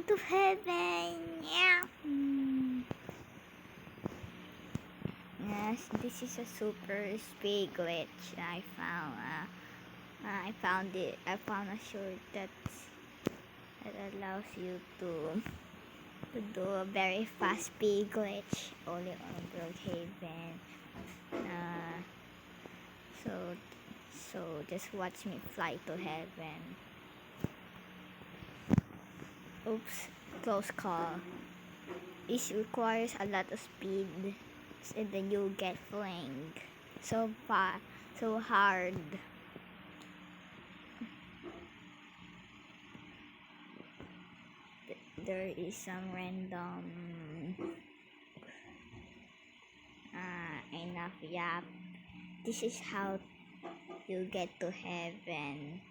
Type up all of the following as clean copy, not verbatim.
going to heaven. Yeah. Yes, this is a super speed glitch I found. I found it. I found a short that allows you to do a very fast speed glitch only on Brookhaven. Uh, so just watch me fly to heaven. Oops, close call. This requires a lot of speed, and then you get flamed so far, so hard. There is some random enough. Yeah, this is how you get to heaven.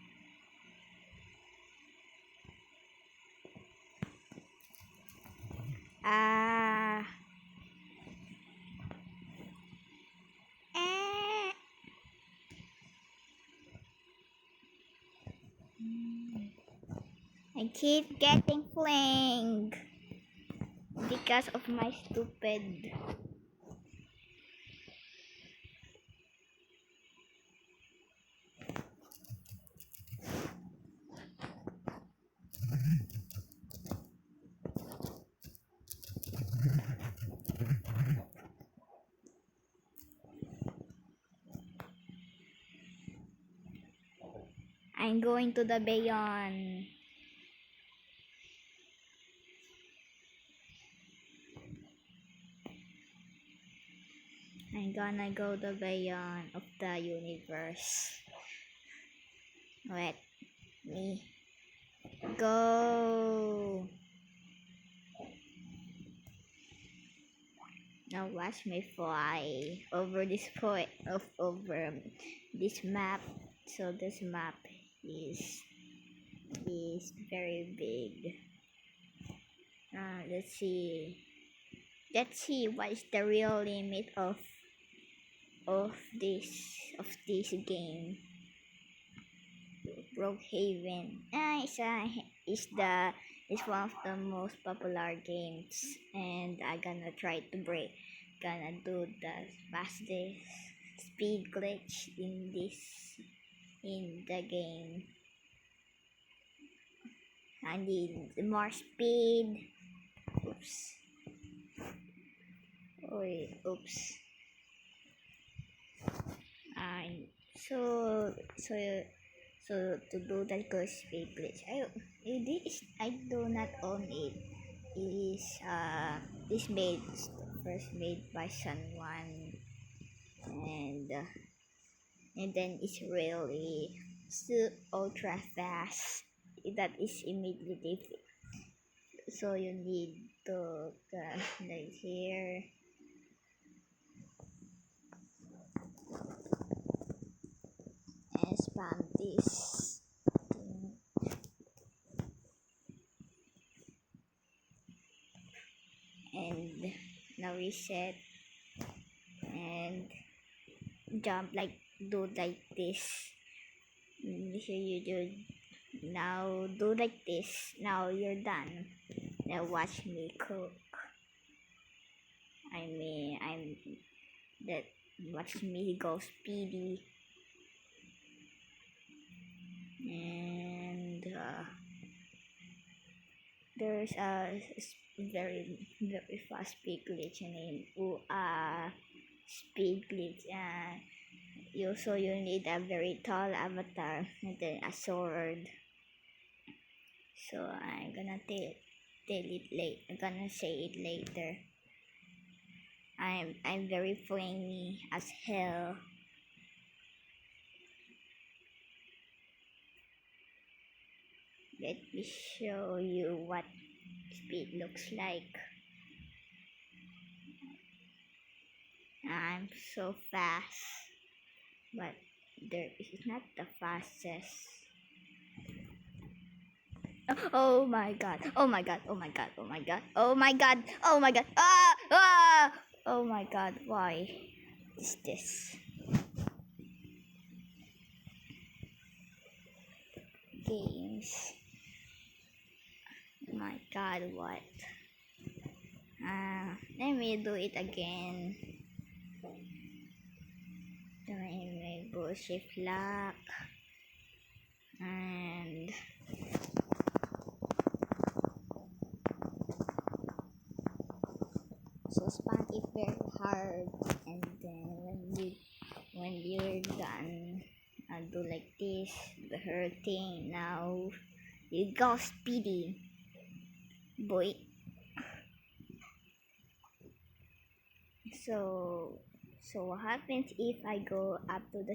I keep getting flanked because of my stupid. I'm going to the beyond. I'm gonna go the beyond of the universe. Let me go. Now watch me fly over this point over this map. So this map is very big. Let's see. Let's see what is the real limit of this game. Brookhaven. It's one of the most popular games, and I gonna try to gonna do the fastest speed glitch in the game. I need more speed. Oops. Oops. So to do that good speed glitch, I do not own it. It is first made by someone, and then it's really still ultra fast. That is immediately. So you need to like here. And spam this. And now reset and jump do like this. Here you do. Now do like this. Now you're done. Now watch me cook. I'm that watch me go speedy. And there's a very fast speed glitch named speed glitch. You need a very tall avatar and then a sword. So I'm gonna tell it late. I'm gonna say it later. I'm very flingy as hell. Let me show you what speed looks like. I'm so fast, but there is not the fastest. Oh my god, oh my god, oh my god, oh my god, oh my god, oh my god, oh my god, why is this? Games. my god, what? Let me do it again. My bullshit luck. And so span it very hard, and then when you're done, do like this, the hurting. Now you go speedy, boy. So what happens if I go up to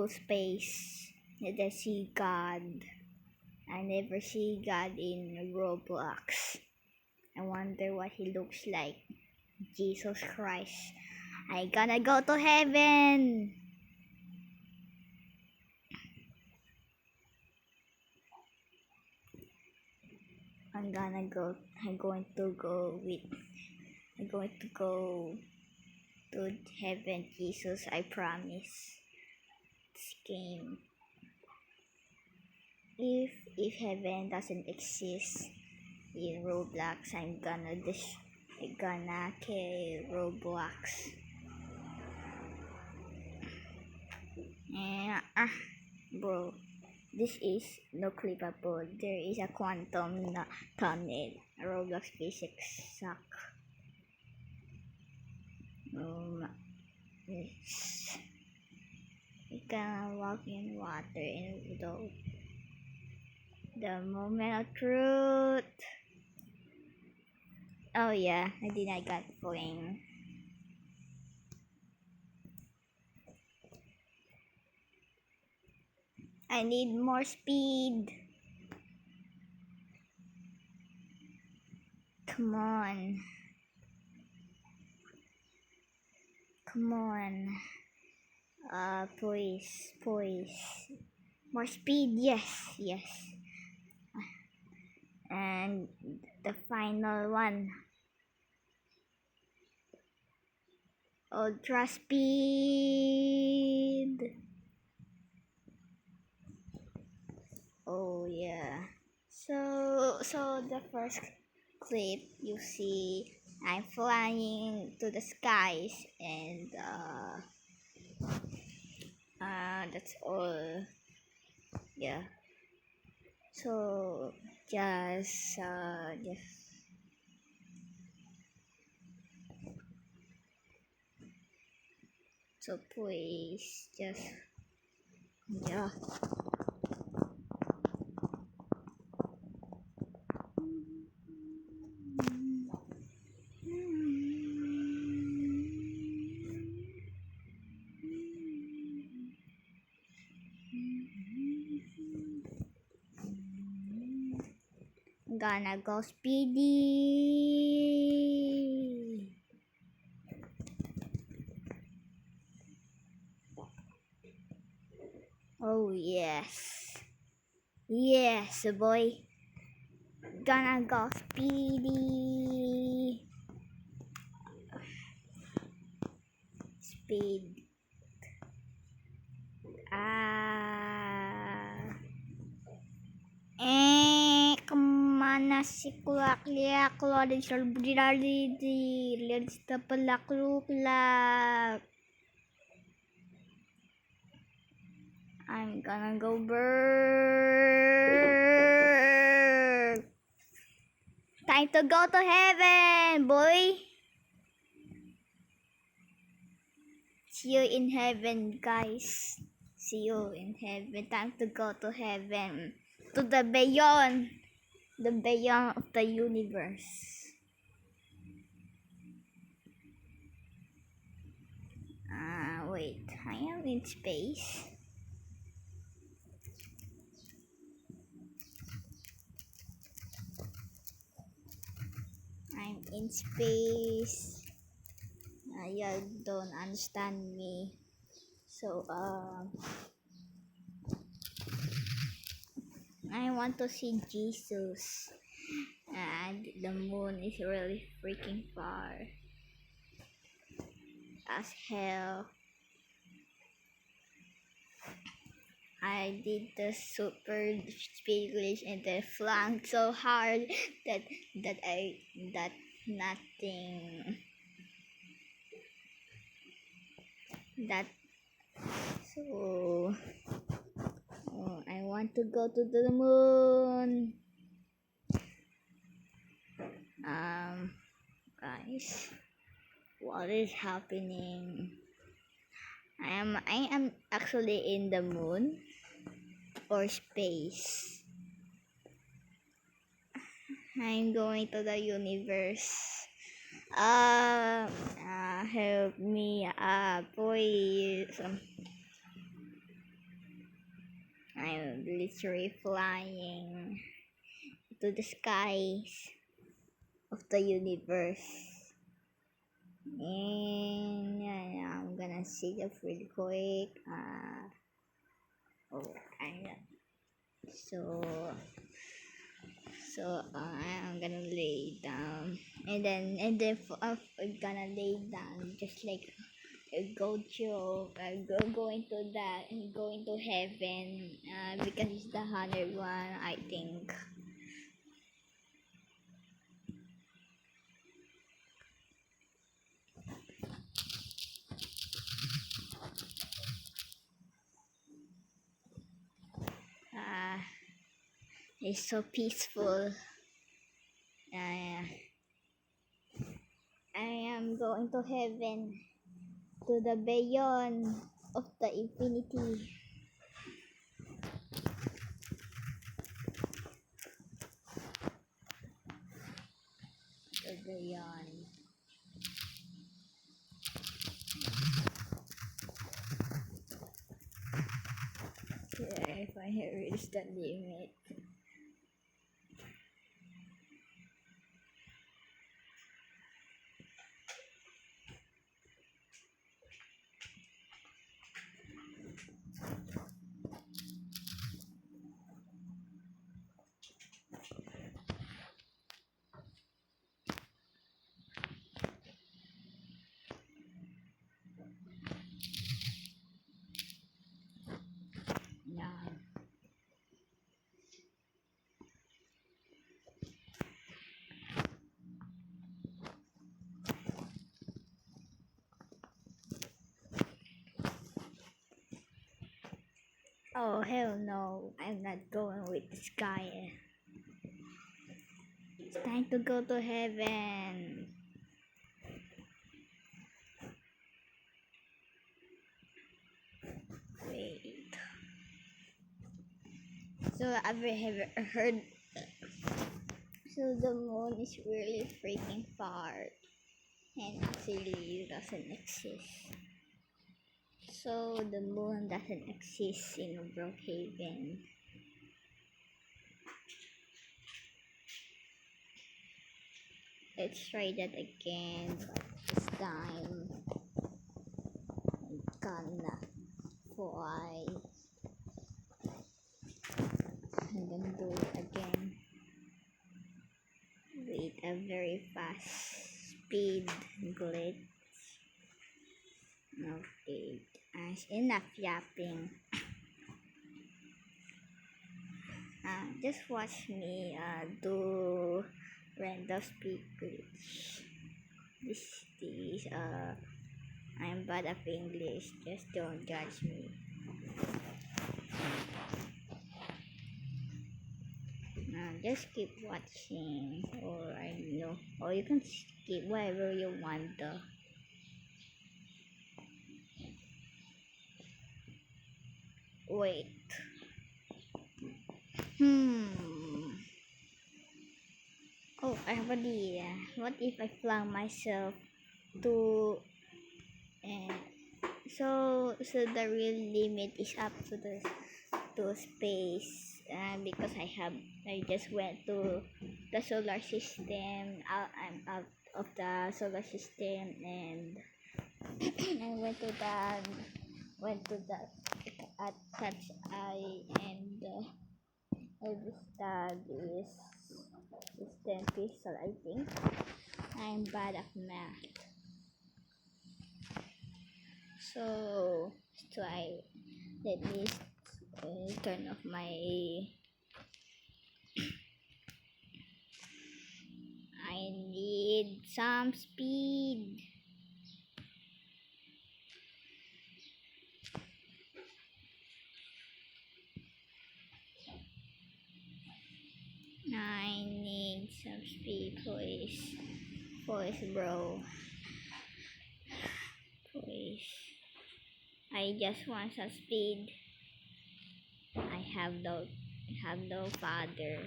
space and I see God? I never see God in Roblox. I wonder what he looks like. Jesus Christ. I gonna go to heaven. I'm going to go to heaven, Jesus, I promise. This game. If heaven doesn't exist in Roblox, I'm gonna kill Roblox. Bro, this is no clippable. There is a quantum tunnel. Roblox physics suck. Yes. You can walk in water and without the moment of truth. Oh yeah, I think I got fling. I need more speed. Come on. Come on. Please. More speed, yes. And the final one. Ultra speed. Oh yeah. So the first clip you see, I'm flying to the skies, and that's all. Yeah. So just so please just yeah. Gonna go speedy. Oh yes, boy. Gonna go speedy. Speed. Kemana si kulak-liak keluar dari lihat pelak-luk-lak. I'm gonna go burn. Time to go to heaven, boy. See you in heaven, guys. See you in heaven. Time to go to heaven. To the beyond of the universe. Wait, I am in space. I'm in space. You don't understand me. So I want to see Jesus. And the moon is really freaking far as hell. I I did the super speed glitch and then flung so hard that that nothing that so I want to go to the moon. Guys, what is happening? I am actually in the moon or space. I'm going to the universe. Help me, please. I'm literally flying to the skies of the universe. And yeah, I'm gonna sit up really quick. So I'm gonna lay down, and then I'm gonna lay down just like go to going to heaven because it's the 101, I think. uh, it's so peaceful. uh, I am going to heaven, to the beyond of the infinity, the beyond. Yeah, if I reach the limit. Yeah. Oh hell no, I'm not going with this guy. It's time to go to heaven. Wait. So have you heard? So the moon is really freaking far, and actually it doesn't exist. So the moon doesn't exist in Brookhaven. Let's try that again, but this time I'm gonna fly. I'm gonna do it again with a very fast speed glitch. Okay, enough yapping. Just watch me do random speed glitch. This I'm bad at English. Just don't judge me. Just keep watching, or I don't know, or you can skip whatever you want. Wait. Oh, I have an idea. What if I flung myself to uh, so the real limit is up to space, because I just went to the solar system. I'm out of the solar system, and I went to the at touch eye, and every star is 10 pixel, I think. I'm bad at math, so I let me I'll turn off my. I need some speed. I need some speed, please. Please, bro. Please. I just want some speed. I have no father.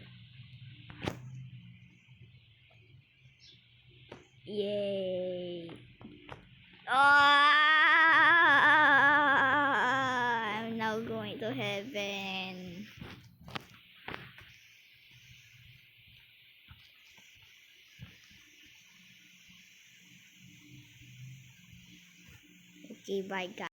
Yay. I'm now going to heaven. Okay, bye guys.